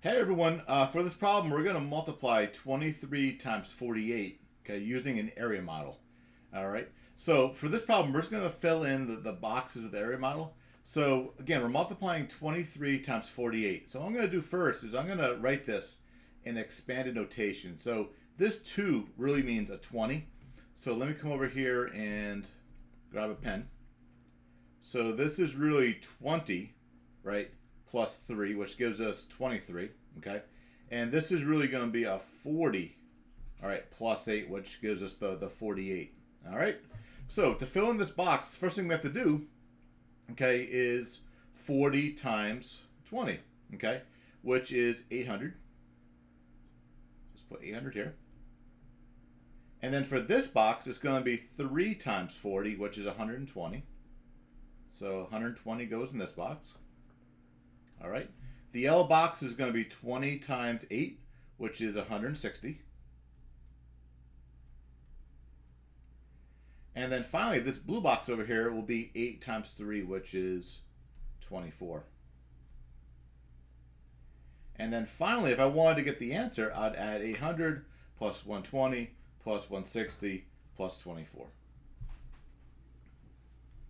Hey everyone, for this problem we're going to multiply 23 times 48, okay, using an area model. Alright, so for this problem we're just going to fill in the boxes of the area model. So again, we're multiplying 23 times 48. So what I'm going to do first is I'm going to write this in expanded notation. So this 2 really means a 20. So let me come over here and grab a pen. So this is really 20, right? Plus 3, which gives us 23, okay? And this is really going to be a 40, all right, plus 8, which gives us the 48, all right? So to fill in this box, the first thing we have to do, okay, is 40 times 20, okay, which is 800. Just put 800 here. And then for this box, it's going to be 3 times 40, which is 120. So 120 goes in this box. All right. The yellow box is going to be 20 times 8, which is 160. And then finally, this blue box over here will be 8 times 3, which is 24. And then finally, if I wanted to get the answer, I'd add 800 plus 120 plus 160 plus 24.